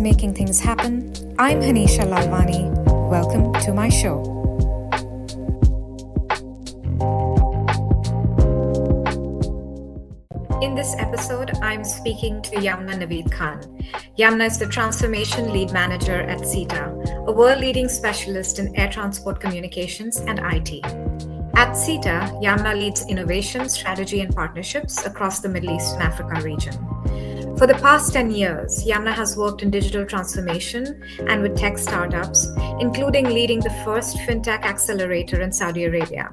making things happen. I'm Hanisha Lalwani. Welcome to my show. In this episode, I'm speaking to Yamna Naveed Khan. Yamna is the Transformation Lead Manager at SITA, a world-leading specialist in air transport communications and IT. At SITA, Yamna leads innovation, strategy, and partnerships across the Middle East and Africa region. For the past 10 years, Yamna has worked in digital transformation and with tech startups, including leading the first FinTech Accelerator in Saudi Arabia.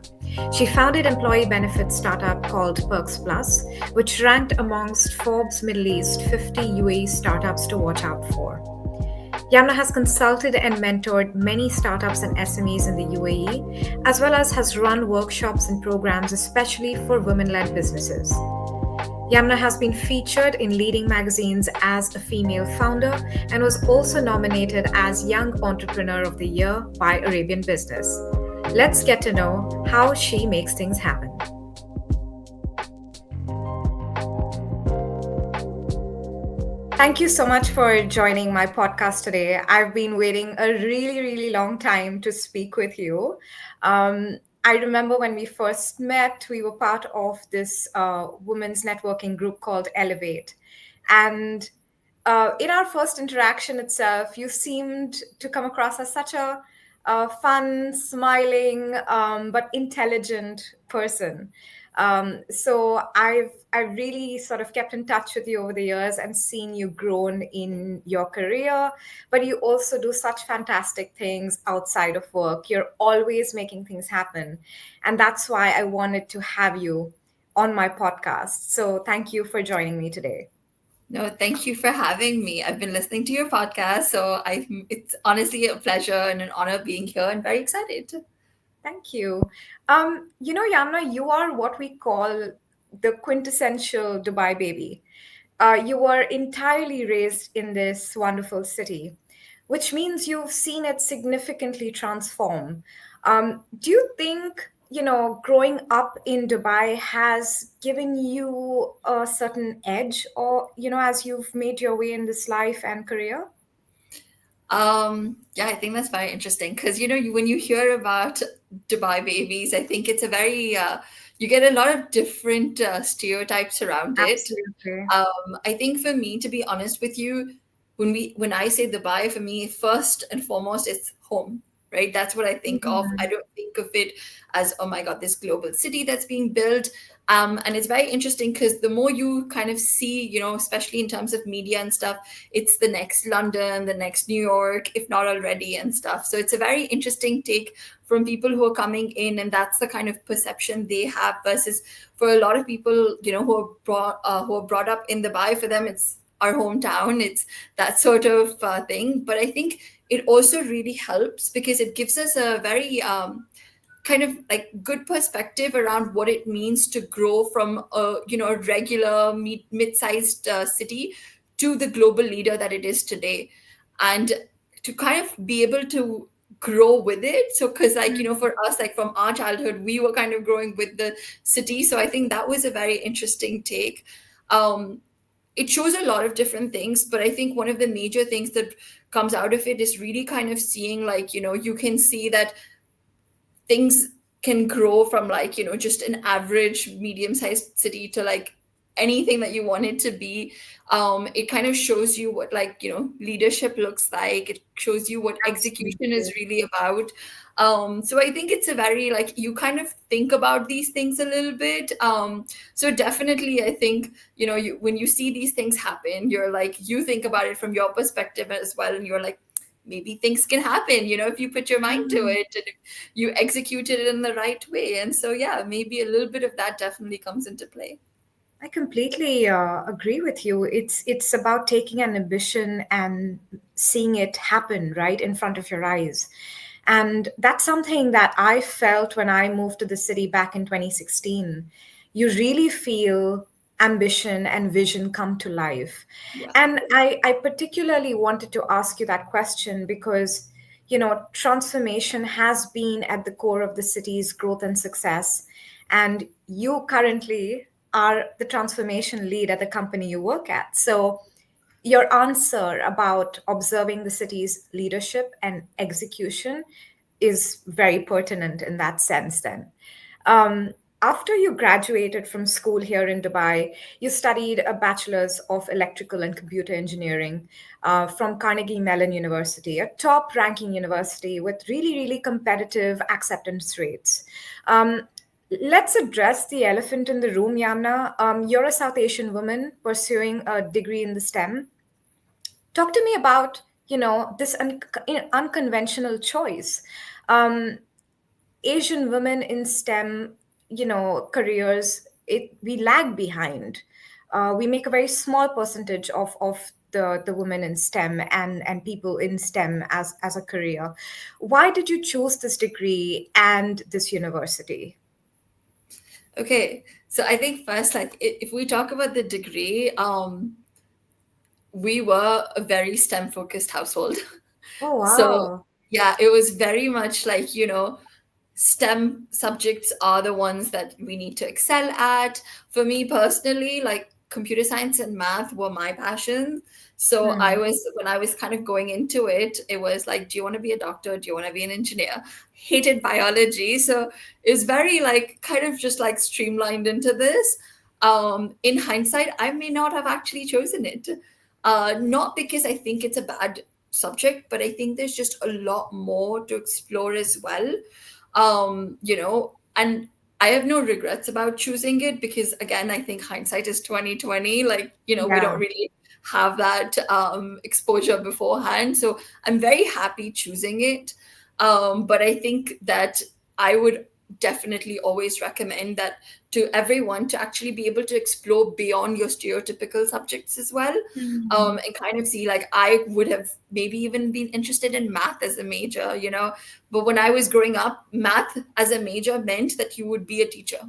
She founded employee benefits startup called PerksPlus, which ranked amongst Forbes Middle East 50 UAE startups to watch out for. Yamna has consulted and mentored many startups and SMEs in the UAE, as well as has run workshops and programs especially for women-led businesses. Yamna has been featured in leading magazines as a female founder and was also nominated as Young Entrepreneur of the Year by ArabianBusiness. Let's get to know how she makes things happen. Thank you so much for joining my podcast today. I've been waiting a really long time to speak with you. I remember when we first met, we were part of this women's networking group called Elevate. And in our first interaction itself, you seemed to come across as such a fun, smiling, but intelligent person. So I've really sort of kept in touch with you over the years and seen you grown in your career, but you also do such fantastic things outside of work. You're always making things happen. And that's why I wanted to have you on my podcast. So thank you for joining me today. No, thank you for having me. I've been listening to your podcast, so it's honestly a pleasure and an honor being here and very excited. Thank you. Yamna, you are what we call the quintessential Dubai baby. You were entirely raised in this wonderful city, which means you've seen it significantly transform. Do you think, growing up in Dubai has given you a certain edge or, as you've made your way in this life and career? Yeah, I think that's very interesting because when you hear about Dubai babies, I think it's a very you get a lot of different stereotypes around it. Absolutely. I think for me, to be honest with you, when I say Dubai, for me, first and foremost, it's home, right? That's what I think of. I don't think of it as, oh my God, this global city that's being built. And it's very interesting because the more you kind of see, especially in terms of media and stuff, it's the next London, the next New York, if not already, and stuff. So it's a very interesting take from people who are coming in, and that's the kind of perception they have. Versus for a lot of people, who are brought up in Dubai, for them it's our hometown. It's that sort of thing. But I think it also really helps because it gives us a very kind of like good perspective around what it means to grow from a regular mid-sized city to the global leader that it is today, and to kind of be able to grow with it. So because for us, like from our childhood, we were kind of growing with the city. So I think that was a very interesting take. It shows a lot of different things, but I think one of the major things that comes out of it is really kind of seeing you can see that things can grow from just an average medium-sized city to anything that you want it to be. It kind of shows you what leadership looks like. It shows you what execution is really about. So I think it's a very you kind of think about these things a little bit. So definitely I think when you see these things happen, you think about it from your perspective as well, and you're like, maybe things can happen, if you put your mind to it and if you execute it in the right way. And so, yeah, maybe a little bit of that definitely comes into play. I completely agree with you. It's about taking an ambition and seeing it happen right in front of your eyes. And that's something that I felt when I moved to the city back in 2016. You really feel ambition and vision come to life. Yeah. And I particularly wanted to ask you that question because, transformation has been at the core of the city's growth and success. And you currently are the transformation lead at the company you work at. So your answer about observing the city's leadership and execution is very pertinent in that sense then. Um, After you graduated from school here in Dubai, you studied a bachelor's of electrical and computer engineering from Carnegie Mellon University, a top ranking university with really, really competitive acceptance rates. Um, let's address the elephant in the room, Yamna. You're a South Asian woman pursuing a degree in the STEM. Talk to me about, this unconventional choice. Um, Asian women in STEM, careers, we lag behind. We make a very small percentage of the women in STEM and people in STEM as a career. Why did you choose this degree and this university? Okay, so I think first, like if we talk about the degree, we were a very STEM focused household. Oh, So wow. yeah, it was very much like, STEM subjects are the ones that we need to excel at. For me personally, like computer science and math were my passion. So Hmm. when I was kind of going into it, it was like, do you want to be a doctor? Do you want to be an engineer? Hated biology. So it's very like kind of just like streamlined into this. In hindsight, I may not have actually chosen it. Not because I think it's a bad subject, but I think there's just a lot more to explore as well. And I have no regrets about choosing it because again, I think hindsight is 2020. Like, we don't Yeah. really have that exposure beforehand. So I'm very happy choosing it. But I think that I would definitely always recommend that to everyone to actually be able to explore beyond your stereotypical subjects as well, Hmm. and kind of see, like, I would have maybe even been interested in math as a major, but when I was growing up, math as a major meant that you would be a teacher,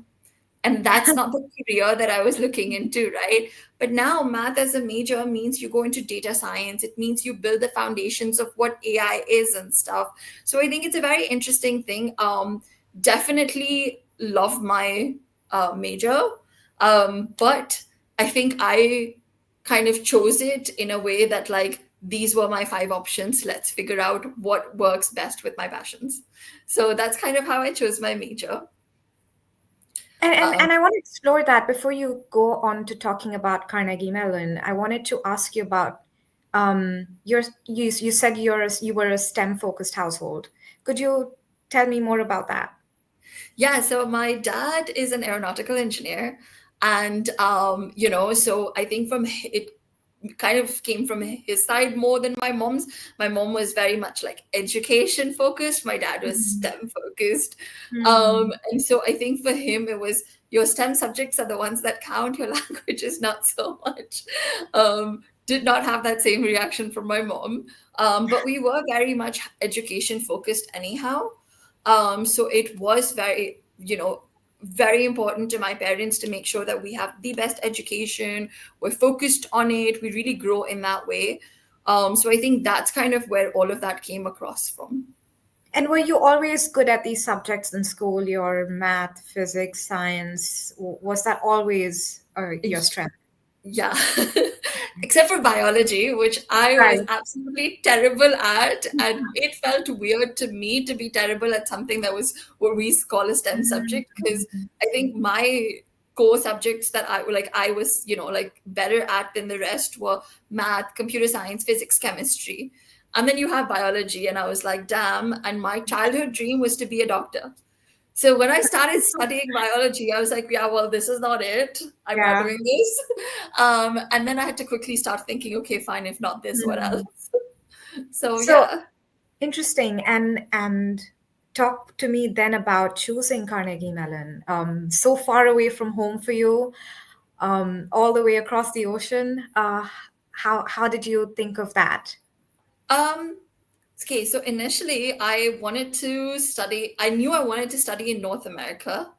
and that's not the career that I was looking into, right? But now math as a major means you go into data science. It means you build the foundations of what AI is and stuff. So I think it's a very interesting thing. Definitely love my major, but I think I kind of chose it in a way that, like, these were my five options. Let's figure out what works best with my passions. So that's kind of how I chose my major. And, and Um, and I want to explore that before you go on to talking about Carnegie Mellon. I wanted to ask you about you said you were a STEM focused household. Could you tell me more about that? Yeah, so my dad is an aeronautical engineer, and so I think it kind of came from his side more than my mom's. My mom was very much like education focused. My dad was Mhm. STEM focused, Hmm. and so I think for him it was your STEM subjects are the ones that count. Your language is not so much. Did not have that same reaction from my mom, but we were very much education focused anyhow. So it was very important to my parents to make sure that we have the best education. We're focused on it. We really grow in that way. So I think that's kind of where all of that came across from. And were you always good at these subjects in school? Your math, physics, science, was that always your strength? Yeah. Except for biology, which I was Right. absolutely terrible at. And it felt weird to me to be terrible at something that was what we call a STEM subject. Because Mhm. I think my core subjects that I was, like better at than the rest were math, computer science, physics, chemistry. And then you have biology. And I was like, damn. And my childhood dream was to be a doctor. So when I started studying biology, I was like, yeah, well, this is not it. I'm not Yeah. doing this. And then I had to quickly start thinking, okay, fine, if not this, what else? Hmm. So So yeah. interesting. And talk to me then about choosing Carnegie Mellon. So far away from home for you, all the way across the ocean. How did you think of that? Um, okay, so initially I knew I wanted to study in North America.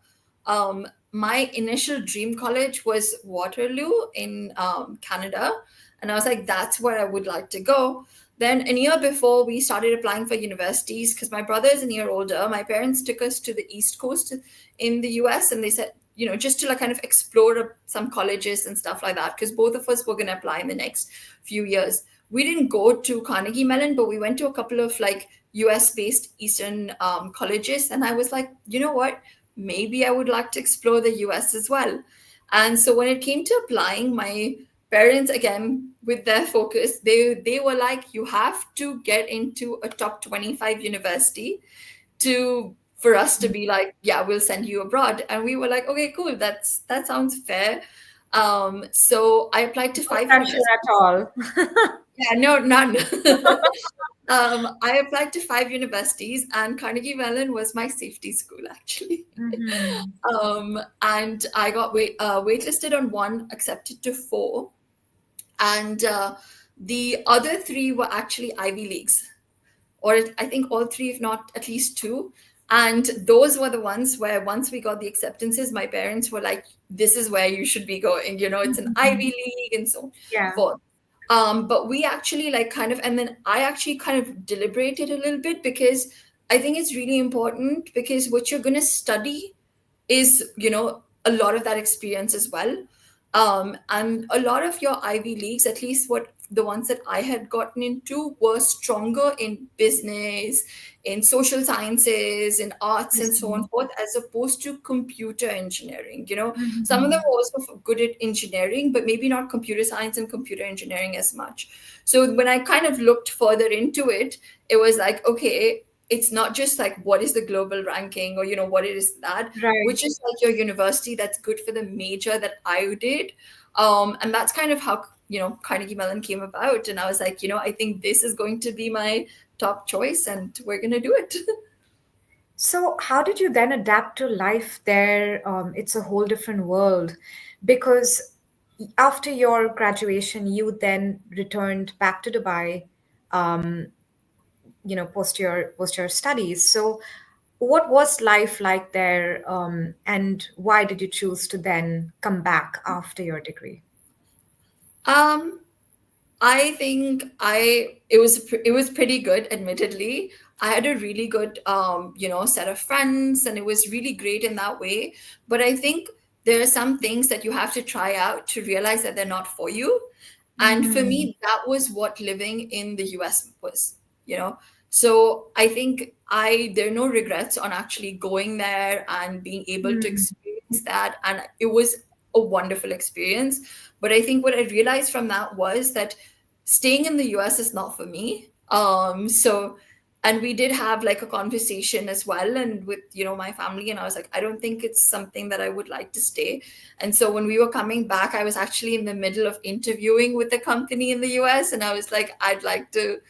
My initial dream college was Waterloo in Canada. And I was like, that's where I would like to go. Then a year before we started applying for universities, because my brother is a year older, my parents took us to the East Coast in the US, and they said, just to like kind of explore some colleges and stuff like that, because both of us were going to apply in the next few years. We didn't go to Carnegie Mellon, but we went to a couple of like US based Eastern colleges. And I was like, you know what? Maybe I would like to explore the US as well. And so when it came to applying, my parents, again, with their focus, they were like, you have to get into a top 25 university to for us to be like, yeah, we'll send you abroad. And we were like, okay, cool, that sounds fair. So I applied to No five pressure universities. at all. Yeah, no, none. I applied to five universities, and Carnegie Mellon was my safety school, actually. Mhm. And I got waitlisted on one, accepted to four, and the other three were actually Ivy Leagues, or I think all three, if not at least two. And those were the ones where once we got the acceptances, my parents were like, this is where you should be going. It's an Ivy Mhm. League and so Yeah. forth. But we actually like kind of, and then I actually kind of deliberated a little bit, because I think it's really important, because what you're going to study is, a lot of that experience as well. And a lot of your Ivy Leagues, at least what the ones that I had gotten into, were stronger in business, in social sciences, in arts, I and so on see. and forth, as opposed to computer engineering. Some of them Mhm. were also good at engineering, but maybe not computer science and computer engineering as much. So when I kind of looked further into it, it was like, okay, it's not just like what is the global ranking, or what it is that, Right. which is like your university that's good for the major that I did. And that's kind of how Carnegie Mellon came about. And I was like, I think this is going to be my top choice, and we're going to do it. So, how did you then adapt to life there? It's a whole different world because after your graduation, you then returned back to Dubai, post your studies. So, what was life like there, and why did you choose to then come back after your degree? um I think it was pretty good, admittedly. I had a really good set of friends, and it was really great in that way. But I think there are some things that you have to try out to realize that they're not for you. And for Mm-hmm. me, that was what living in the US was, you know. So I think I there are no regrets on actually going there and being able to experience that. And it was a wonderful experience. But I think what I realized from that was that staying in the US is not for me. And we did have like a conversation as well, and with my family, and I was like, I don't think it's something that I would like to stay. And so when we were coming back, I was actually in the middle of interviewing with a company in the US, and I was like, I'd like to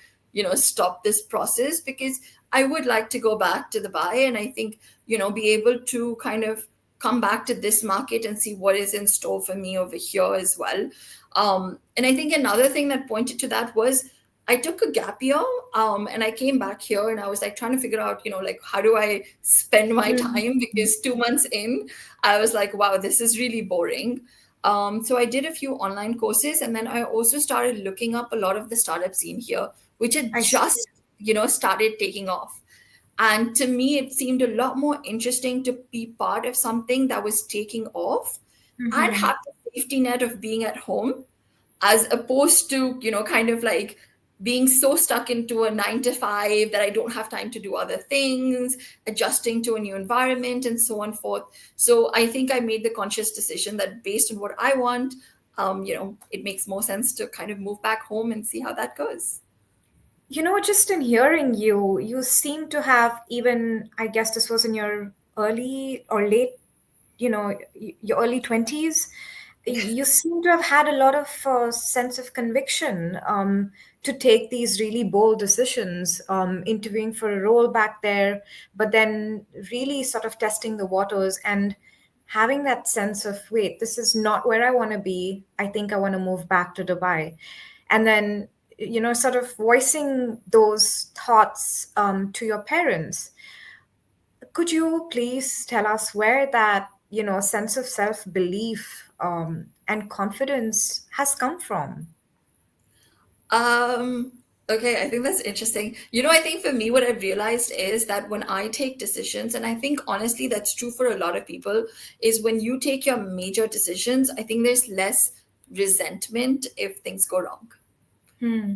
stop this process, because I would like to go back to Dubai, and I think be able to kind of come back to this market and see what is in store for me over here as well. And I think another thing that pointed to that was I took a gap year, and I came back here, and I was like trying to figure out, like, how do I spend my time? Mm-hmm. Because 2 months in, I was like, wow, this is really boring. So I did a few online courses, and then I also started looking up a lot of the startup scene here, which had I see. just, started taking off. And to me, it seemed a lot more interesting to be part of something that was taking off and Mm-hmm. have the safety net of being at home, as opposed to, kind of like being so stuck into a 9 to 5 that I don't have time to do other things, adjusting to a new environment, and so on forth. So I think I made the conscious decision that based on what I want, it makes more sense to kind of move back home and see how that goes. Just in hearing you, you seem to have even, I guess this was in your early or late, your early 20s. You seem to have had a lot of sense of conviction to take these really bold decisions, interviewing for a role back there, but then really sort of testing the waters and having that sense of, wait, this is not where I want to be. I think I want to move back to Dubai. And then, sort of voicing those thoughts to your parents. Could you please tell us where that, sense of self-belief and confidence has come from? Um, Okay, I think that's interesting. I think for me, what I've realized is that when I take decisions, and I think honestly that's true for a lot of people, is when you take your major decisions, I think there's less resentment if things go wrong. Hmm.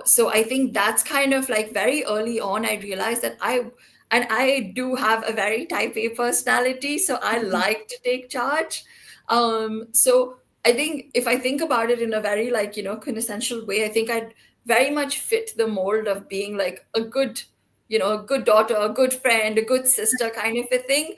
So I think that's kind of like very early on I realized that I do have a very type A personality, so I like to take charge. So I think if I think about it in a very like quintessential way, I think I'd very much fit the mold of being like a good daughter, a good friend, a good sister kind of a thing,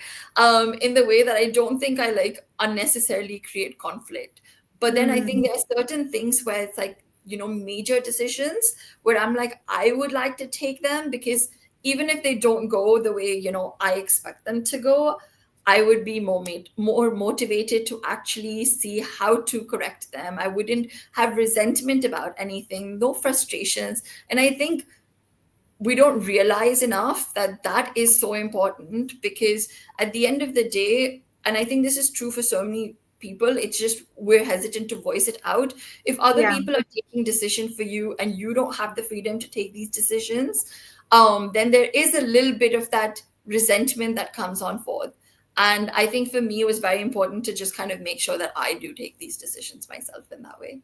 in the way that I don't think I like unnecessarily create conflict. But then I think Hmm. there are certain things where it's like, major decisions where I'm like, I would like to take them because even if they don't go the way, I expect them to go, I would be more motivated to actually see how to correct them. I wouldn't have resentment about anything, no frustrations. And I think we don't realize enough that that is so important because at the end of the day, and I think this is true for so many people, it's just we're hesitant to voice it out. If other Yeah. people are taking decision for you and you don't have the freedom to take these decisions, then there is a little bit of that resentment that comes on forth. And I think for me it was very important to just kind of make sure that I do take these decisions myself in that way.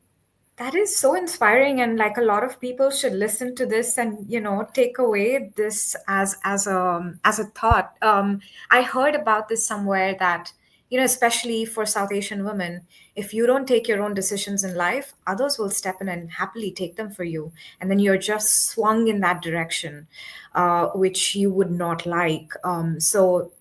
That is so inspiring, and like a lot of people should listen to this and take away this as a thought. I heard about this somewhere that especially for South Asian women, if you don't take your own decisions in life, others will step in and happily take them for you, and then you're just swung in that direction, which you would not like. So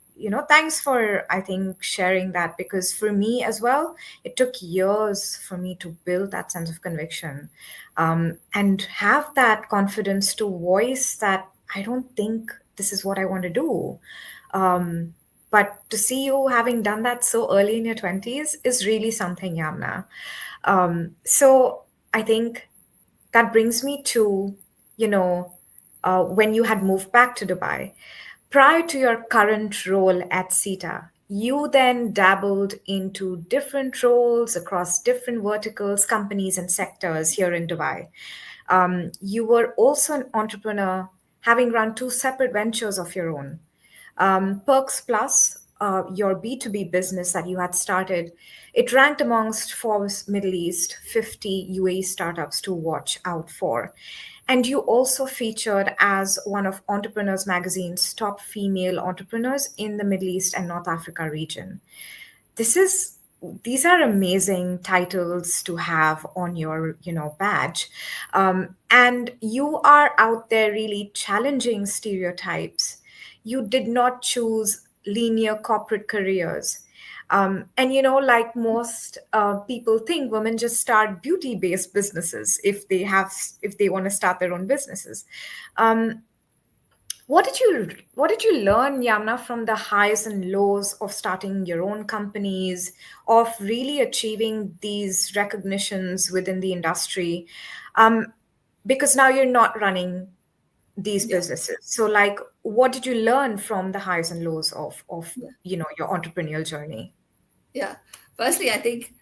thanks for, I think, sharing that, because for me as well, it took years for me to build that sense of conviction, and have that confidence to voice that I don't think this is what I want to do. But to see you having done that so early in your 20s is really something, Yamna. So I think that brings me to, you know, when you had moved back to Dubai. Prior to your current role at SITA, you then dabbled into different roles across different verticals, companies, and sectors here in Dubai. You were also an entrepreneur, having run two separate ventures of your own. PerksPlus, your B2B business that you had started, it ranked amongst Forbes Middle East 50 UAE startups to watch out for. And you also featured as one of Entrepreneurs Magazine's top female entrepreneurs in the Middle East and North Africa region. This is these are amazing titles to have on your badge, and you are out there really challenging stereotypes. You did not choose linear corporate careers. And like most people think, women just start beauty-based businesses if they want to start their own businesses. Um, what did you learn, Yamna, from the highs and lows of starting your own companies, of really achieving these recognitions within the industry? Um, because now you're not running these Yeah. businesses. So, like, what did you learn from the highs and lows of Yeah. your entrepreneurial journey? Yeah. Firstly, I think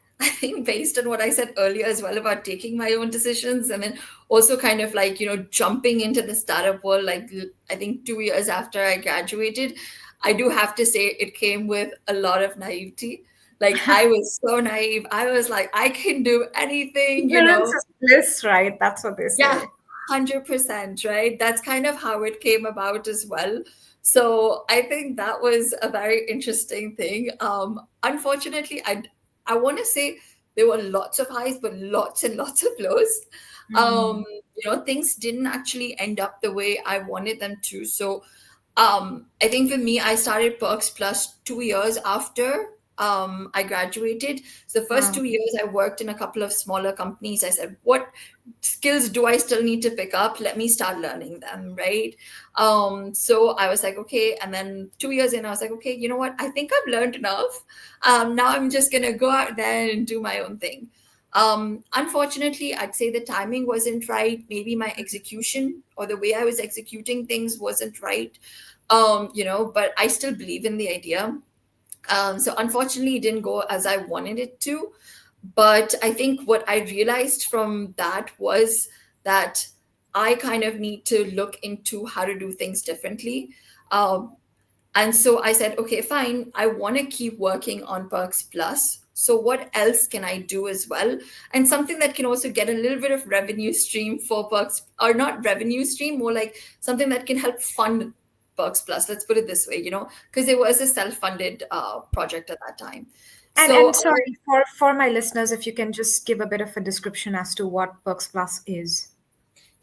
based on what I said earlier as well about taking my own decisions and then also kind of like, jumping into the startup world, like I think 2 years after I graduated, I do have to say it came with a lot of naivety. Like I was so naive. I was like, I can do anything, Ignorance is bliss, right? That's what they Yeah, say. 100%, right? That's kind of how it came about as well. So I think that was a very interesting thing. Unfortunately, I want to say there were lots of highs, but lots and lots of lows. Hmm. Things didn't actually end up the way I wanted them to. So I think for me, I started Perks Plus 2 years after I graduated. So the first Wow. 2 years, I worked in a couple of smaller companies. I said, what skills do I still need to pick up? Let me start learning them, right? So I was like, okay. And then 2 years in, I was like, okay, you know what? I think I've learned enough. Now I'm just gonna go out there and do my own thing. Unfortunately, I'd say the timing wasn't right. Maybe my execution or the way I was executing things wasn't right. But I still believe in the idea. So unfortunately, it didn't go as I wanted it to. But I think what I realized from that was that I kind of need to look into how to do things differently. Um, and so I said, okay, fine. I want to keep working on Perks Plus. So what else can I do as well? And something that can also get a little bit of revenue stream for Perks, or not revenue stream, more like something that can help fund Perks Plus. Let's put it this way, because it was a self-funded project at that time. So And sorry for my listeners, if you can just give a bit of a description as to what Perks Plus is.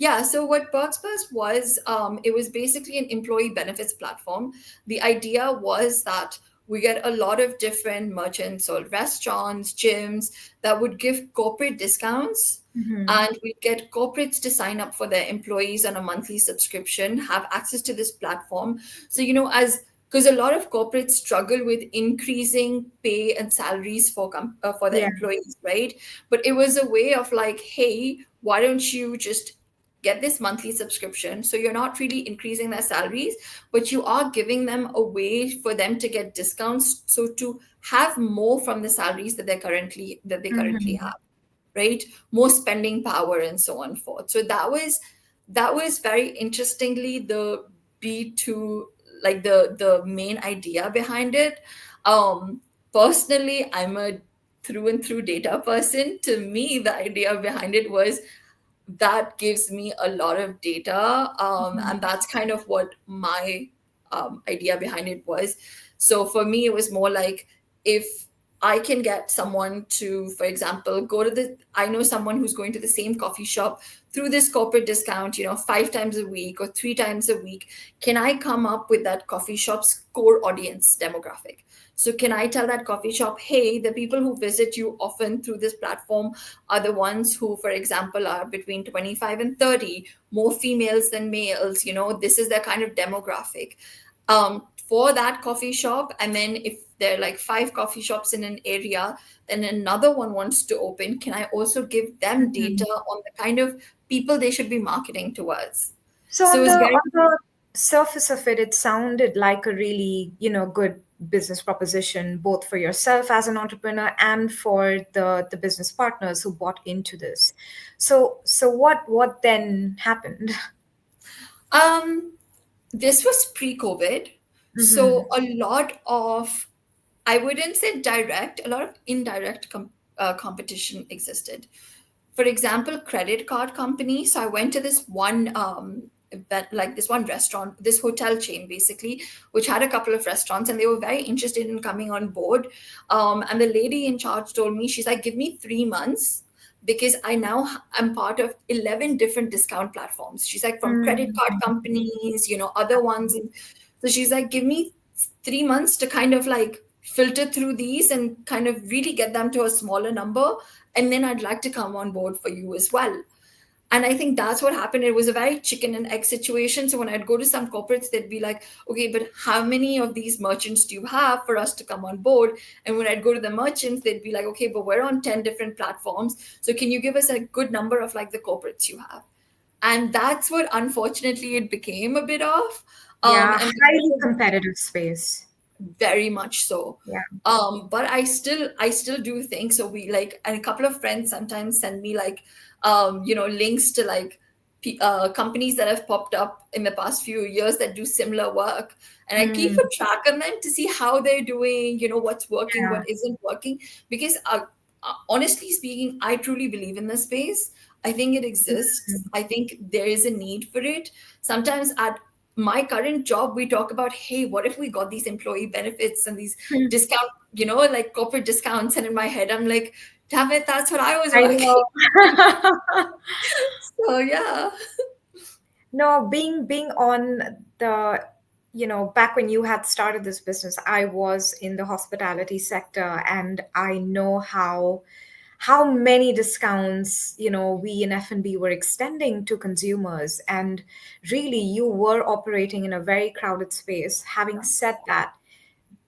yeah, so what PerksPlus was, it was basically an employee benefits platform. The idea was that we get a lot of different merchants or restaurants, gyms that would give corporate discounts, Mm-hmm. and we get corporates to sign up for their employees on a monthly subscription, have access to this platform. So, as because a lot of corporates struggle with increasing pay and salaries for their Yeah. employees, right? But it was a way of like, hey, why don't you just get this monthly subscription, so you're not really increasing their salaries, but you are giving them a way for them to get discounts, so to have more from the salaries that they currently Mm-hmm. have, right? More spending power and so on forth. So that was very interestingly the B2, like the main idea behind it. Personally, I'm a through and through data person. To me, the idea behind it was that gives me a lot of data, and that's kind of what my idea behind it was. So for me it was more like, if I can get someone to, for example, I know someone who's going to the same coffee shop through this corporate discount, 5 times a week or 3 times a week, can I come up with that coffee shop's core audience demographic? So can I tell that coffee shop, hey, the people who visit you often through this platform are the ones who, for example, are between 25 and 30, more females than males. This is their kind of demographic for that coffee shop. And then if there are like 5 coffee shops in an area, then another one wants to open, can I also give them Mm-hmm. data on the kind of people they should be marketing towards? So So on it's very, the surface of it, it sounded like a really, good business proposition, both for yourself as an entrepreneur and for the business partners who bought into this. So what then happened? um this was pre-COVID. Mm-hmm. So a lot of, I wouldn't say direct, a lot of indirect competition existed. For example, credit card companies. So I went to this one this one restaurant, this hotel chain basically, which had a couple of restaurants, and they were very interested in coming on board. And the lady in charge told me, she's like, give me 3 months, because I'm part of 11 different discount platforms. She's like, from credit card Mm-hmm. companies, other ones. And so she's like, give me 3 months to kind of like filter through these and kind of really get them to a smaller number, and then I'd like to come on board for you as well. And I think that's what happened. It was a very chicken and egg situation. So when I'd go to some corporates, they'd be like, okay, but how many of these merchants do you have for us to come on board? And when I'd go to the merchants, they'd be like, okay, but we're on 10 different platforms, so can you give us a good number of like the corporates you have? And that's what unfortunately it became a bit of. Yeah, And highly competitive space. very much so. Yeah. But I still do think so. We like, and a couple of friends sometimes send me like links to like companies that have popped up in the past few years that do similar work, and I keep Mm, a track on them to see how they're doing, what's working, yeah. what isn't working. Because honestly speaking, I truly believe in this space. I think it exists. Mm, I think there is a need for it. Sometimes at my current job, we talk about, hey, what if we got these employee benefits and these mm. discount, like corporate discounts? And in my head, I'm like, damn it, that's what I was I working. know. So yeah. No, being on the, back when you had started this business, I was in the hospitality sector, and I know how many discounts, we in F&B were extending to consumers. And really, you were operating in a very crowded space. Having said that,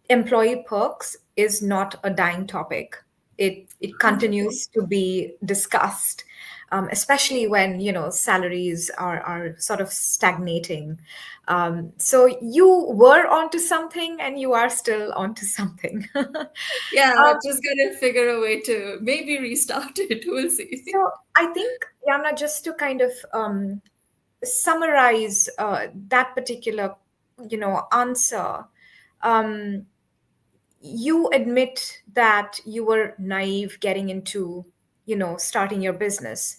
employee perks is not a dying topic. It 100%. continues to be discussed, especially when salaries are sort of stagnating. So you were onto something, and you are still onto something. Yeah, just gotta figure a way to maybe restart it. We'll see. So I think, Yamna, just to kind of summarize that particular, answer, um, you admit that you were naive getting into, starting your business.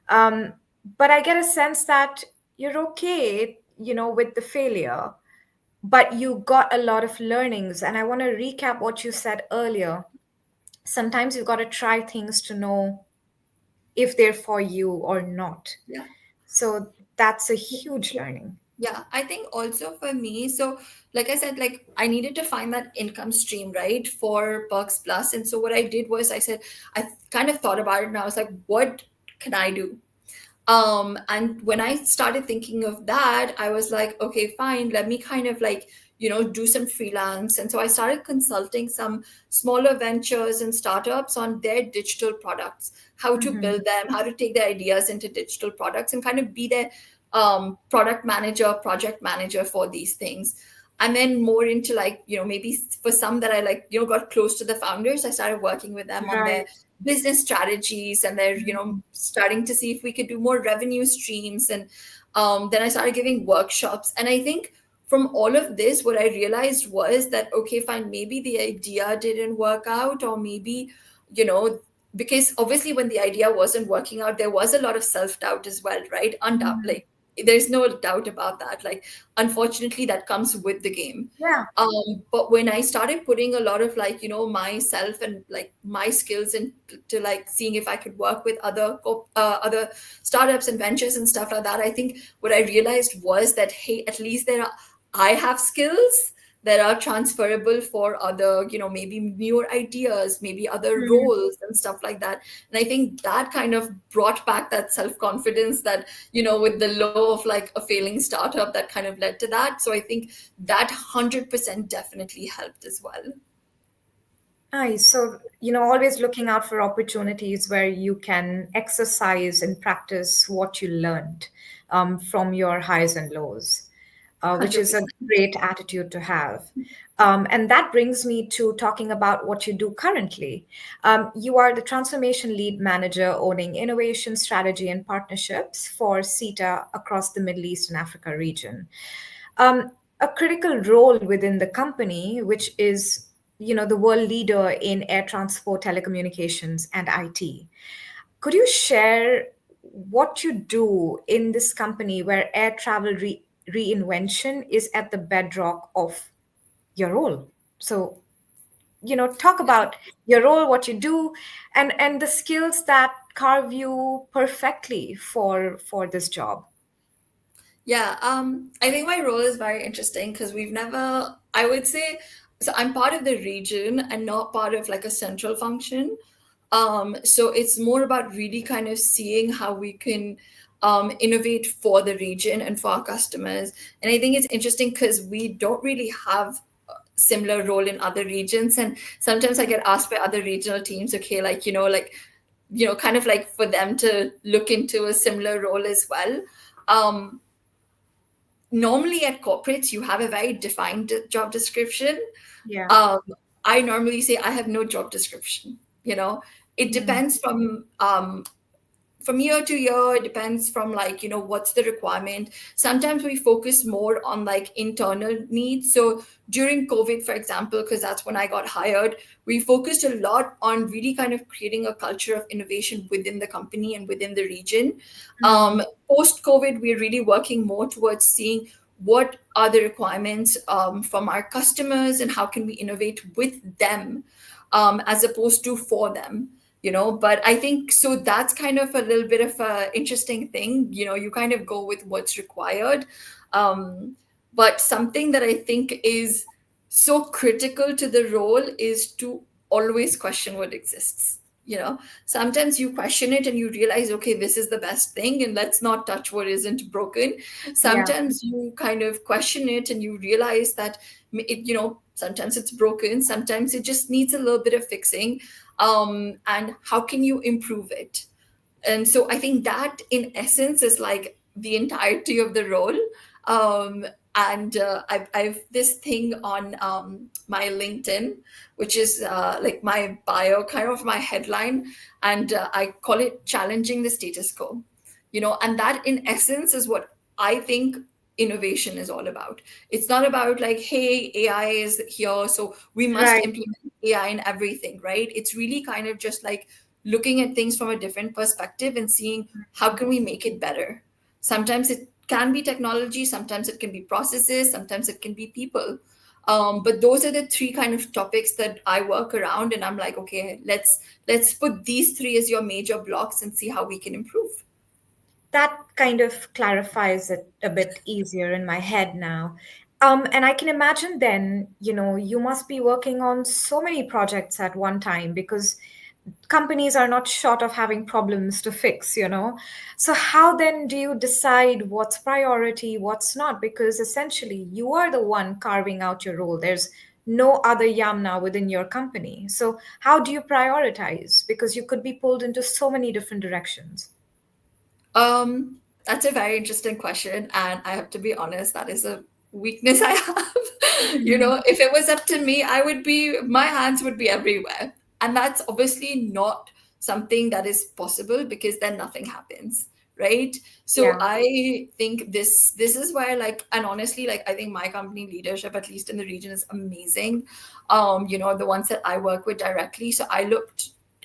Um, but I get a sense that you're okay, with the failure, but you got a lot of learnings. And I want to recap what you said earlier. Sometimes you've got to try things to know if they're for you or not. Yeah. So that's a huge learning. Yeah, I think also for me, so like I said, like I needed to find that income stream, right, for Perks Plus. And so what I did was I said, I kind of thought about it and I was like, what can I do? And when I started thinking of that, I was like, okay, fine, let me kind of like, do some freelance. And so I started consulting some smaller ventures and startups on their digital products, how to Mm-hmm. build them, how to take their ideas into digital products and kind of be their product manager, project manager for these things. And then more into like, maybe for some that I like, got close to the founders, I started working with them on their Right. business strategies, and they're starting to see if we could do more revenue streams. And then I started giving workshops, and I think from all of this what I realized was that okay, fine, maybe the idea didn't work out, or maybe you know because obviously when the idea wasn't working out there was a lot of self-doubt as well, right? Mhm. Like there's no doubt about that. Like unfortunately that comes with the game. Yeah. But when I started putting a lot of like myself and like my skills into like seeing if I could work with other startups and ventures and stuff like that, I think what I realized was that hey, at least I have skills that are transferable for other, maybe newer ideas, maybe other Mm. roles and stuff like that. And I think that kind of brought back that self-confidence that, with the low of like a failing startup, that kind of led to that. So I think that 100% definitely helped as well. Nice. So, always looking out for opportunities where you can exercise and practice what you learned from your highs and lows, which is a 100%. great attitude to have. And that brings me to talking about what you do currently. You are the transformation lead manager owning innovation, strategy, and partnerships for SITA across the Middle East and Africa region. A critical role within the company, which is, the world leader in air transport, telecommunications, and IT. Could you share what you do in this company where air travel reinvention is at the bedrock of your role? So, talk about your role, what you do, and the skills that carve you perfectly for this job. Yeah, I think my role is very interesting because we've never, I would say, so I'm part of the region and not part of like a central function. So it's more about really kind of seeing how we can innovate for the region and for our customers. And I think it's interesting because we don't really have a similar role in other regions. And sometimes I get asked by other regional teams, okay, like, kind of like for them to look into a similar role as well. Um, Normally at corporates you have a very defined job description. Yeah. um, I normally say I have no job description. It Mm. depends from year to year. It depends from like what's the requirement. Sometimes we focus more on like internal needs. So during COVID, for example, because that's when I got hired, we focused a lot on really kind of creating a culture of innovation within the company and within the region. Mm. Post COVID, we're really working more towards seeing what are the requirements from our customers and how can we innovate with them, as opposed to for them. But I think so that's kind of a little bit of a interesting thing. You kind of go with what's required. Um, but something that I think is so critical to the role is to always question what exists. Sometimes you question it and you realize, okay, this is the best thing and let's not touch what isn't broken. Yeah. Sometimes you kind of question it and you realize that sometimes it's broken, sometimes it just needs a little bit of fixing. And how can you improve it? And so I think that in essence is like the entirety of the role. And I've this thing on my LinkedIn, which is like my bio, kind of my headline, and I call it challenging the status quo. And that in essence is what I think innovation is all about. It's not about like, hey, AI is here, so we must Right. implement AI in everything, right? It's really kind of just like looking at things from a different perspective and seeing how can we make it better. Sometimes it can be technology, sometimes it can be processes, sometimes it can be people. But those are the three kind of topics that I work around, and I'm like, okay, let's put these three as your major blocks and see how we can improve. That kind of clarifies it a bit easier in my head now. And I can imagine then, you must be working on so many projects at one time because companies are not short of having problems to fix. So, how then do you decide what's priority, what's not? Because essentially, you are the one carving out your role. There's no other Yamna within your company. So, how do you prioritize? Because you could be pulled into so many different directions. Um, that's a very interesting question, and I have to be honest, that is a weakness I have. Mhm. If it was up to me, my hands would be everywhere. And that's obviously not something that is possible because then nothing happens, right? So Yeah. I think this is where, like, and honestly, like, I think my company leadership, at least in the region, is amazing. The ones that I work with directly. So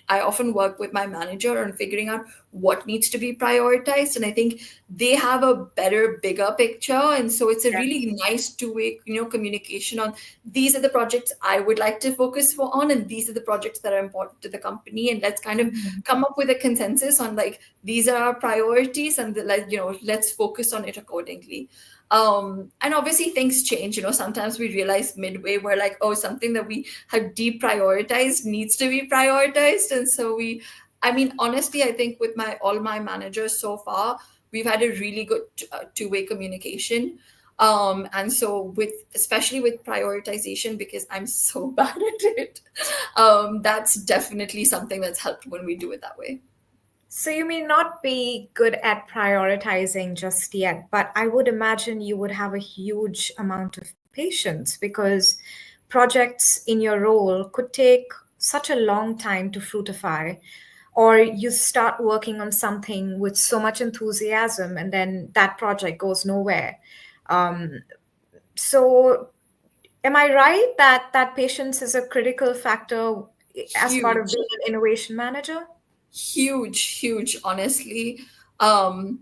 I often work with my manager on figuring out what needs to be prioritized. And I think they have a better, bigger picture. And so it's a really nice two-way, communication on these are the projects I would like to focus on, and these are the projects that are important to the company. And let's kind of Mhm. come up with a consensus on like these are our priorities, and let's focus on it accordingly. And obviously things change. Sometimes we realize midway we're like, oh, something that we have deprioritized needs to be prioritized. And so I mean, honestly, I think with my all my managers so far, we've had a really good two-way communication. And so with especially with prioritization, because I'm so bad at it, that's definitely something that's helped when we do it that way. So you may not be good at prioritizing just yet, but I would imagine you would have a huge amount of patience because projects in your role could take such a long time to fructify, or you start working on something with so much enthusiasm and then that project goes nowhere. Um, so am I right that patience is a critical factor as part of Huge. being an innovation manager? Huge, honestly. um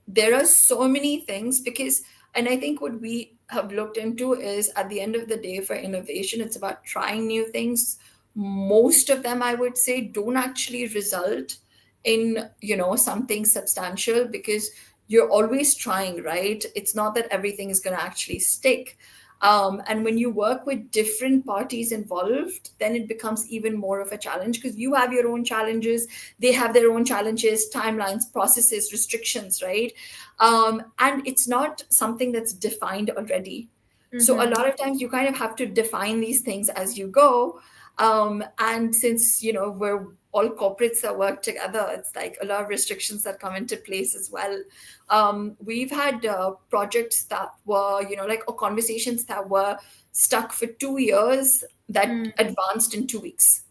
there are so many things because, and I think what we have looked into is at the end of the day for innovation, it's about trying new things. Most of them, I would say, don't actually result in something substantial because you're always trying, right? It's not that everything is going to actually stick. And when you work with different parties involved, then it becomes even more of a challenge because you have your own challenges, they have their own challenges, timelines, processes, restrictions, right? And it's not something that's defined already. So a Mm-hmm. lot of times you kind of have to define these things as you go. And since we're all corporates that work together, it's like a lot of restrictions that come into place as well. We've had projects that were, like, or conversations that were stuck for 2 years that Mm. advanced in 2 weeks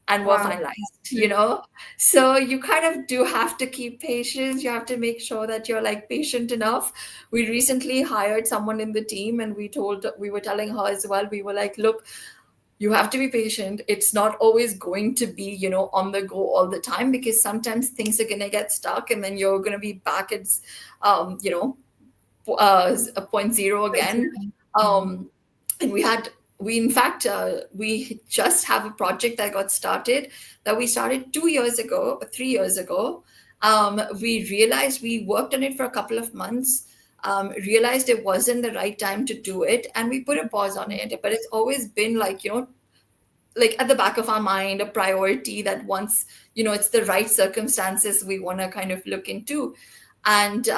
and were Wow. finalized. So you kind of do have to keep patience. You have to make sure that you're like patient enough. We recently hired someone in the team, and we were telling her as well, we were like, look, you have to be patient. It's not always going to be, on the go all the time, because sometimes things are going to get stuck and then you're going to be back at um, you know a point zero again. Mm. um, and we in fact we just have a project that got started, that we started 2 years ago or 3 years ago. We realized we worked on it for a couple of months, realized it wasn't the right time to do it, and we put a pause on it. But it's always been like, like at the back of our mind, a priority that once it's the right circumstances, we want to kind of look into. And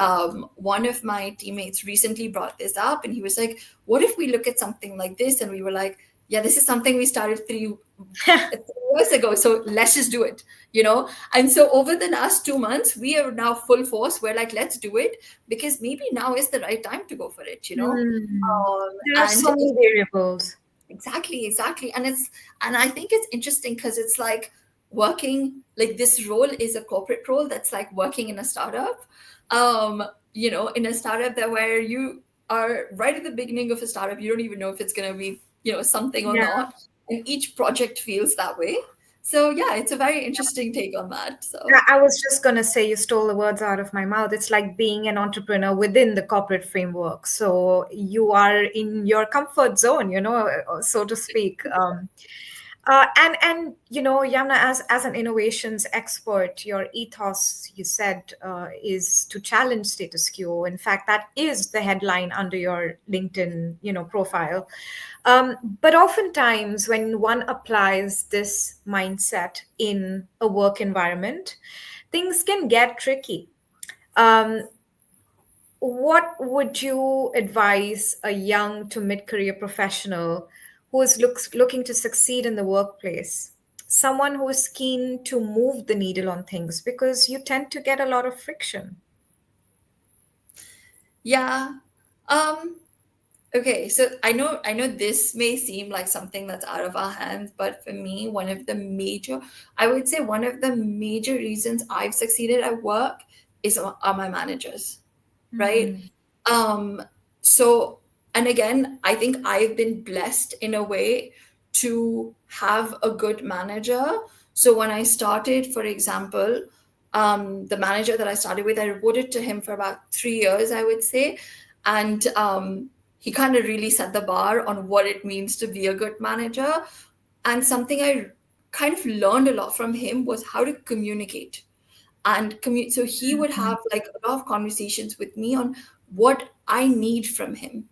one of my teammates recently brought this up, and he was like, what if we look at something like this? And we were like, yeah, this is something we started 3 years ago, so let's just do it. And so over the last 2 months, we are now full force. We're like, let's do it, because maybe now is the right time to go for it. Hmm. There are And so many variables. exactly. And I think it's interesting because it's like working, like, this role is a corporate role that's like working in a startup. in a startup that where you are right at the beginning of a startup, you don't even know if it's going to be, something or Yeah. not. And each project feels that way. So yeah, it's a very interesting take on that. Yeah, So I was just going to say, you stole the words out of my mouth. It's like being an entrepreneur within the corporate framework. So you are in your comfort zone, so to speak. And Yamna, as an innovations expert, your ethos, you said, is to challenge status quo. In fact, that is the headline under your LinkedIn, profile. But oftentimes, when one applies this mindset in a work environment, things can get tricky. Um, what would you advise a young to mid-career professional who is looking to succeed in the workplace? Someone who is keen to move the needle on things, because you tend to get a lot of friction. yeah. Um, Okay, so I know this may seem like something that's out of our hands, but for me, I would say one of the major reasons I've succeeded at work are my managers, right? Hmm. Um, so, and again, I think I've been blessed in a way to have a good manager. So when I started, for example, the manager that I started with, I reported to him for about 3 years, I would say. And he kind of really set the bar on what it means to be a good manager. And something I kind of learned a lot from him was how to communicate and so he would have like a lot of conversations with me on what I need from him.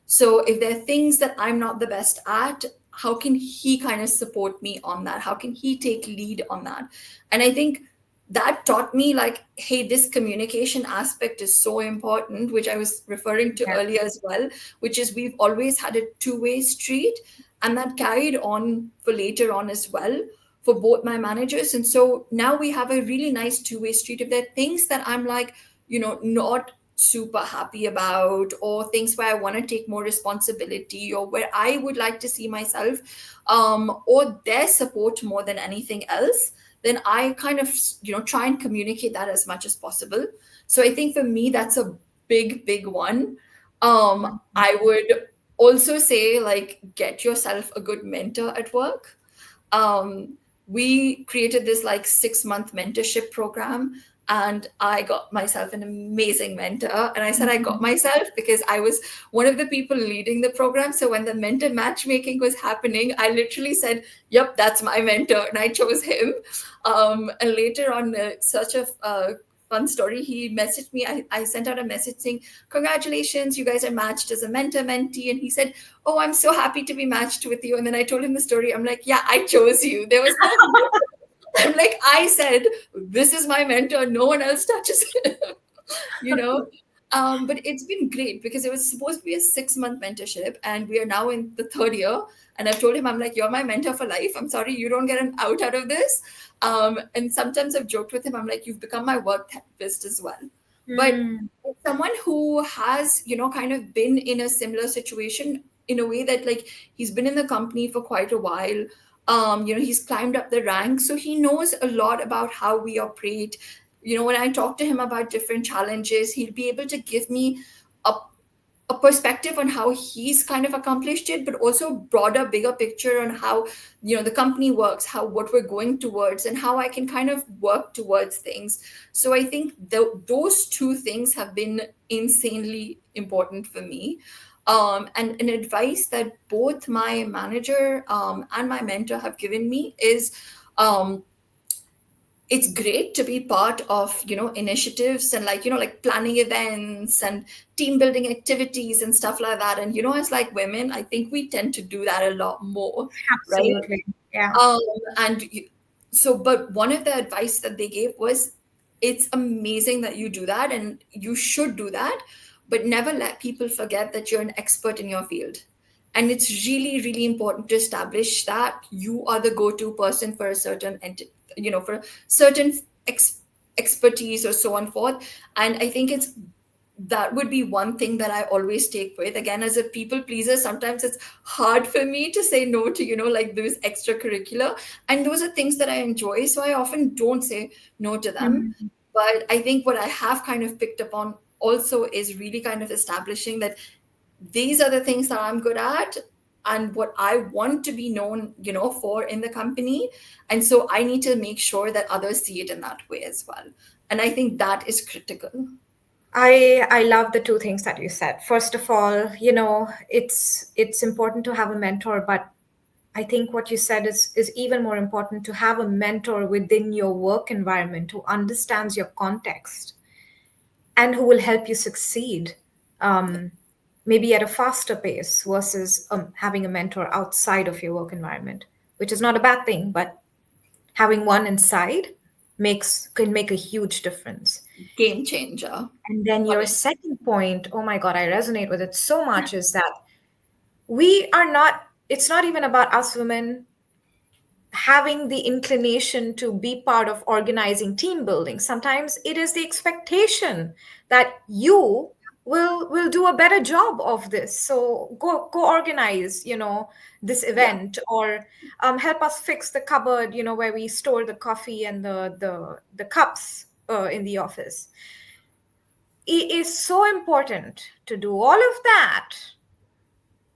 So if there are things that I'm not the best at, how can he kind of support me on that? How can he take lead on that? And I think that taught me like, hey, this communication aspect is so important, which I was referring to Yeah. earlier as well, which is we've always had a two-way street, and that carried on for later on as well for both my managers. And so now we have a really nice two-way street. If there are things that I'm like, not super happy about, or things where I want to take more responsibility, or where I would like to see myself, or their support more than anything else, then I kind of, try and communicate that as much as possible. So I think for me, that's a big, big one. I would also say, like, get yourself a good mentor at work. Um, we created this like 6-month mentorship program, and I got myself an amazing mentor. And I said I got myself because I was one of the people leading the program. So when the mentor matchmaking was happening, I literally said, yep, that's my mentor, and I chose him. And later on, such a fun story, he messaged me. I sent out a message saying, congratulations, you guys are matched as a mentor mentee. And he said, oh, I'm so happy to be matched with you. And then I told him the story. I'm like, yeah, I chose you. There was no I'm like, I said, this is my mentor. No one else touches him, you know? But it's been great because it was supposed to be a 6-month mentorship, and we are now in the third year. And I've told him, I'm like, you're my mentor for life. I'm sorry, you don't get an out of this. And sometimes I've joked with him, I'm like, you've become my work therapist as well. But Hmm. someone who has, kind of been in a similar situation in a way that, like, he's been in the company for quite a while. He's climbed up the ranks, so he knows a lot about how we operate. When I talk to him about different challenges, he'll be able to give me a, a perspective on how he's kind of accomplished it, but also broader, bigger picture on how, the company works, how what we're going towards, and how I can kind of work towards things. So I think those two things have been insanely important for me. And an advice that both my manager and my mentor have given me is, um, it's great to be part of initiatives and, like planning events and team building activities and stuff like that. And as like women, I think we tend to do that a lot more, right? Absolutely. Yeah. um and you, so but one of the advice that they gave was, it's amazing that you do that and you should do that, but never let people forget that you're an expert in your field. And it's really, really important to establish that you are the go-to person for a certain for certain expertise or so on forth. And I think that would be one thing that I always take with. Again, as a people pleaser, sometimes it's hard for me to say no to, like those extracurricular. And those are things that I enjoy. So I often don't say no to them. But I think what I have kind of picked up on also is really kind of establishing that these are the things that I'm good at and what I want to be known, for in the company. And so I need to make sure that others see it in that way as well. And I think that is critical. I love the two things that you said. First of all, it's important to have a mentor, but I think what you said is even more important, to have a mentor within your work environment who understands your context and who will help you succeed, maybe at a faster pace versus having a mentor outside of your work environment, which is not a bad thing, but having one inside can make a huge difference. Game changer. And then your second point, oh my God, I resonate with it so much, is that it's not even about us women having the inclination to be part of organizing team building. Sometimes it is the expectation that you will do a better job of this. So go organize, this Yeah. event, or help us fix the cupboard, where we store the coffee and the cups in the office. It is so important to do all of that,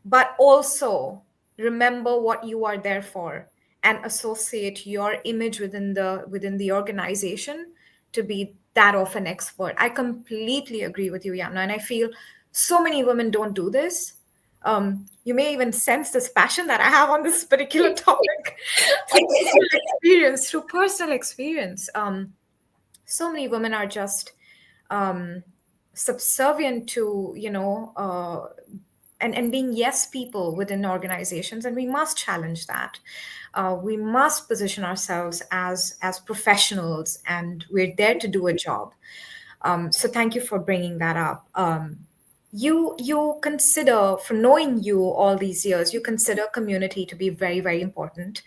but also remember what you are there for and associate your image within the organization to be that of an expert. I completely agree with you, Yamna, and I feel so many women don't do this. You may even sense this passion that I have on this particular topic through personal experience. So many women are just um, subservient to and being yes people within organizations, and we must challenge that. We must position ourselves as professionals, and we're there to do a job. So thank you for bringing that up. You consider, from knowing you all these years, you consider community to be very, very important.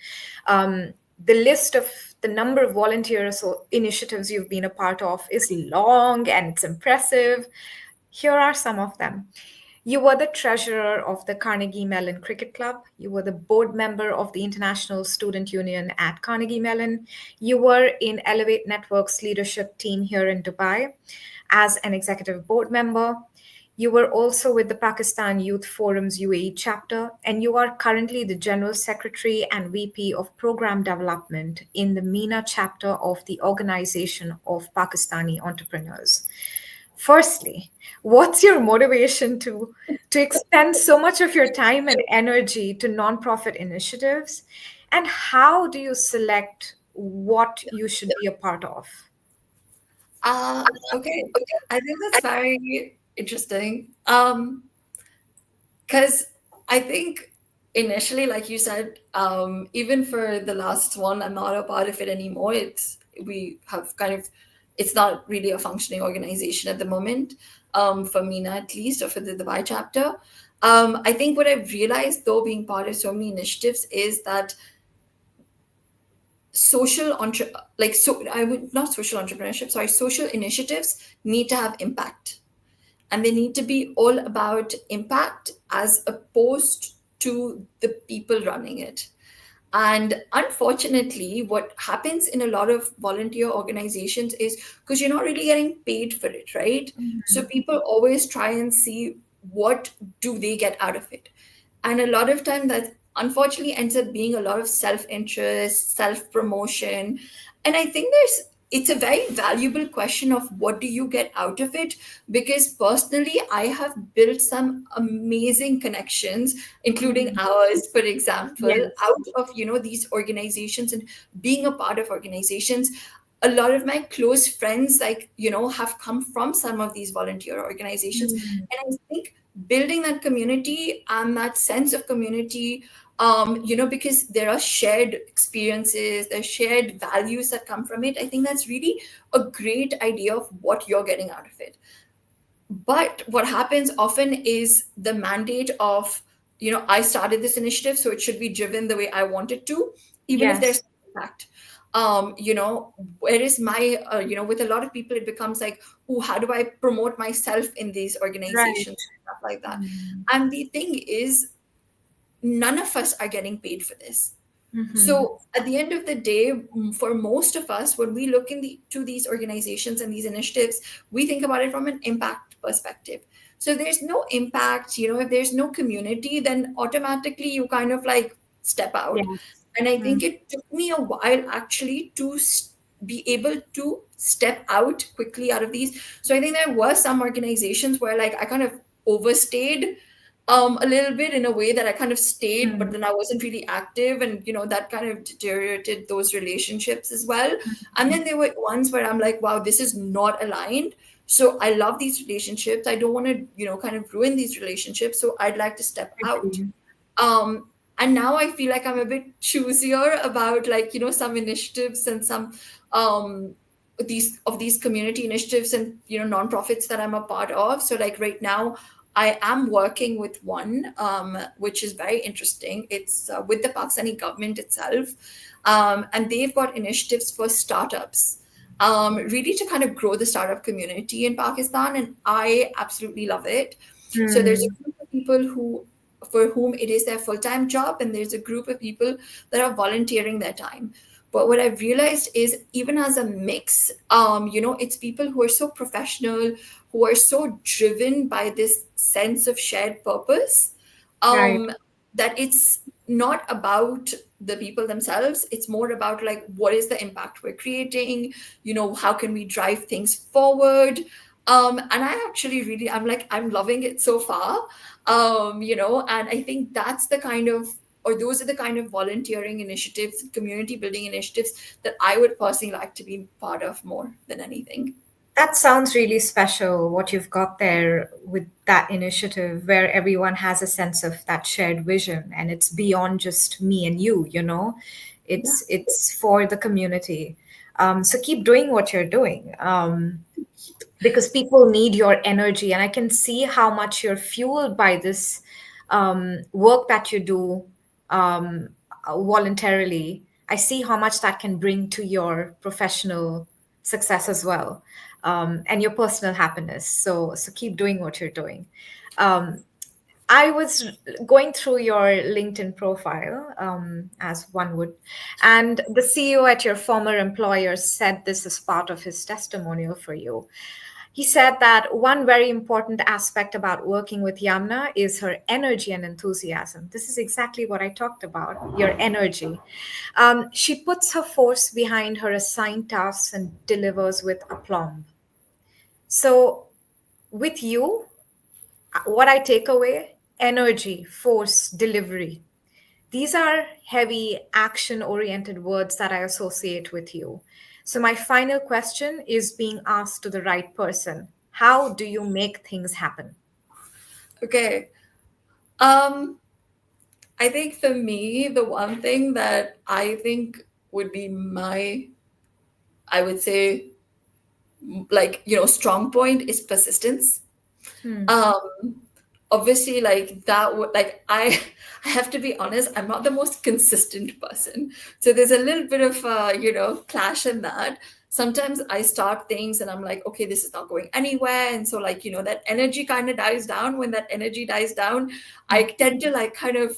The list of the number of volunteers or initiatives you've been a part of is long and it's impressive. Here are some of them. You were the treasurer of the Carnegie Mellon Cricket Club. You were the board member of the International Student Union at Carnegie Mellon. You were in Elevate Network's leadership team here in Dubai as an executive board member. You were also with the Pakistan Youth Forum's UAE chapter, and you are currently the General Secretary and VP of Program Development in the MENA chapter of the Organization of Pakistani Entrepreneurs. Firstly, what's your motivation to expend so much of your time and energy to nonprofit initiatives? And how do you select what you should be a part of? Okay. I think that's very interesting. Because I think initially, like you said, even for the last one, I'm not a part of it anymore. We have kind of, it's not really a functioning organization at the moment, for MENA at least, or for the Dubai chapter. I think what I've realized, though, being part of so many initiatives, is that social initiatives need to have impact, and they need to be all about impact as opposed to the people running it. And unfortunately, what happens in a lot of volunteer organizations is, because you're not really getting paid for it, right? So people always try and see what do they get out of it. And a lot of time that unfortunately ends up being a lot of self-interest, self-promotion. And I think it's a very valuable question of what do you get out of it? Because personally, I have built some amazing connections, including ours, for example, Yes. out of these organizations and being a part of organizations. A lot of my close friends, have come from some of these volunteer organizations. Mm. And I think building that community and that sense of community, because there are shared experiences, there's shared values that come from it. I think that's really a great idea of what you're getting out of it. But what happens often is the mandate of, I started this initiative, so it should be driven the way I want it to, even if there's Yes. impact. Where is my, with a lot of people, it becomes like, oh, how do I promote myself in these Right. organizations, stuff like that. Mm. And the thing is, none of us are getting paid for this. Mm-hmm. So at the end of the day, for most of us, when we look to these organizations and these initiatives, we think about it from an impact perspective. So if there's no impact, if there's no community, then automatically you kind of like step out. Yes. And I think Mm. it took me a while actually to be able to step out quickly out of these. So I think there were some organizations where like I kind of overstayed a little bit, in a way that I kind of stayed, but Mm. then I wasn't really active, and that kind of deteriorated those relationships as well. And then there were ones where I'm like, wow, this is not aligned. So I love these relationships. I don't want to, kind of ruin these relationships. So I'd like to step out. Agree. um and now I feel like I'm a bit choosier about, like, some initiatives and some um these community initiatives and nonprofits that I'm a part of. So like right now I am working with one, which is very interesting. It's with the Pakistani government itself, and they've got initiatives for startups, really to kind of grow the startup community in Pakistan, and I absolutely love it. So there's Mm. a group of people for whom it is their full-time job, and there's a group of people that are volunteering their time. But what I've realized is, even as a mix, it's people who are so professional, who are so driven by this sense of shared purpose, Right. um, that it's not about the people themselves. It's more about, like, what is the impact we're creating, how can we drive things forward. And I actually really, I'm loving it so far. And I think that's the kind of, or those are the kind of volunteering initiatives, community building initiatives, that I would personally like to be part of more than anything. That sounds really special, what you've got there with that initiative where everyone has a sense of that shared vision and it's beyond just me and you. Yeah. It's for the community. So keep doing what you're doing. Because people need your energy, and I can see how much you're fueled by this work that you do um, voluntarily. I see how much that can bring to your professional success as well, and your personal happiness. So keep doing what you're doing. um, I was going through your LinkedIn profile, as one would, and the CEO at your former employer said this as part of his testimonial for you. He said that one very important aspect about working with Yamna is her energy and enthusiasm. This is exactly what I talked about, your energy. She puts her force behind her assigned tasks and delivers with aplomb. So, with you, what I take away, energy, force, delivery. These are heavy, action oriented words that I associate with you. So, my final question is being asked to the right person. How do you make things happen? Okay. Um, I think for me, the one thing that I think would be I would say, like, strong point is persistence. Hmm. um Obviously, like, that would, like, I have to be honest, I'm not the most consistent person, so there's a little bit of clash in that. Sometimes I start things and I'm like, okay, this is not going anywhere, and so, like, that energy kind of dies down. When that energy dies down, I tend to, like, kind of,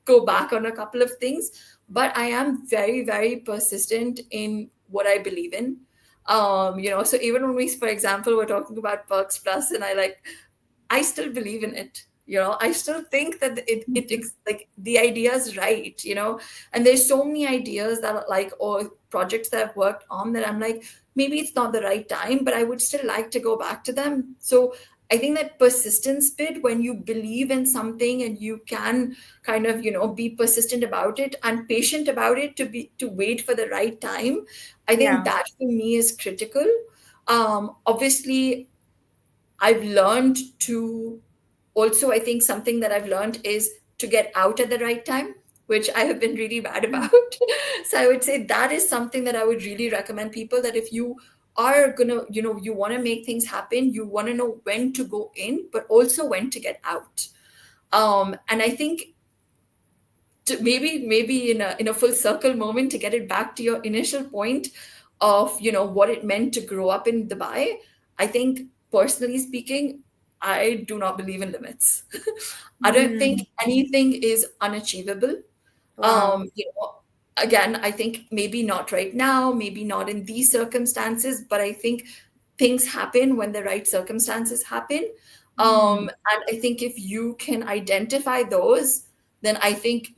go back on a couple of things. But I am very, very persistent in what I believe in. So even when we, for example, we're talking about PerksPlus, and I still believe in it. I still think that like, the idea is right. And there's so many ideas that are like, or projects that I've worked on, that I'm like, maybe it's not the right time, but I would still like to go back to them. So I think that persistence bit, when you believe in something and you can kind of, be persistent about it and patient about it, to wait for the right time. I think Yeah. that for me is critical. Obviously, I've learned to also, I think something that I've learned is to get out at the right time, which I have been really bad about. So I would say that is something that I would really recommend people, that if you are gonna, you want to make things happen, you want to know when to go in, but also when to get out. And I think, maybe in a full circle moment, to get it back to your initial point of, what it meant to grow up in Dubai. I think, personally speaking, I do not believe in limits. I don't think Hmm. anything is unachievable. Wow. Again, I think maybe not right now, maybe not in these circumstances, but I think things happen when the right circumstances happen. Mm. And I think if you can identify those, then I think,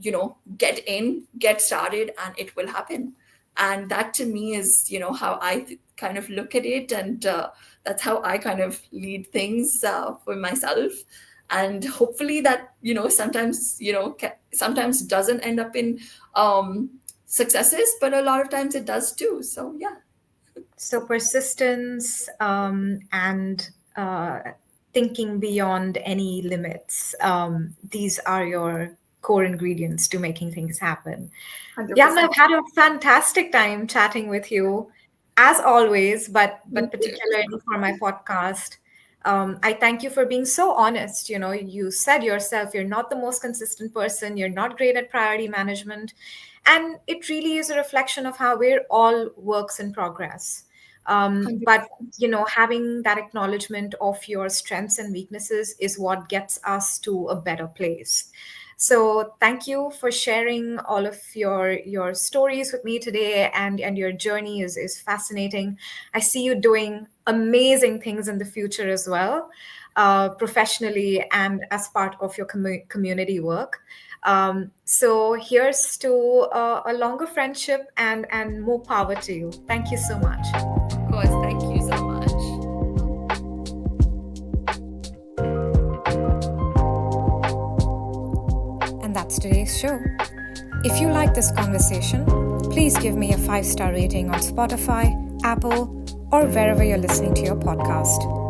get in, get started, and it will happen. And that to me is, how I kind of look at it. And that's how I kind of lead things for myself. And hopefully that, sometimes, sometimes doesn't end up in successes, but a lot of times it does too. So yeah. So persistence and thinking beyond any limits. These are your core ingredients to making things happen. Yamna, 100%. I've had a fantastic time chatting with you, as always, but Me too. particularly for my podcast. I thank you for being so honest. You said yourself you're not the most consistent person, you're not great at priority management, and it really is a reflection of how we're all works in progress. But 100%. having that acknowledgement of your strengths and weaknesses is what gets us to a better place. So thank you for sharing all of your stories with me today, and your journey is fascinating. I see you doing amazing things in the future as well, professionally and as part of your community work. So here's to a longer friendship and more power to you. Thank you so much. Of course. Thank you so much. And that's today's show. If you like this conversation, please give me a 5-star rating on Spotify, Apple, or wherever you're listening to your podcast.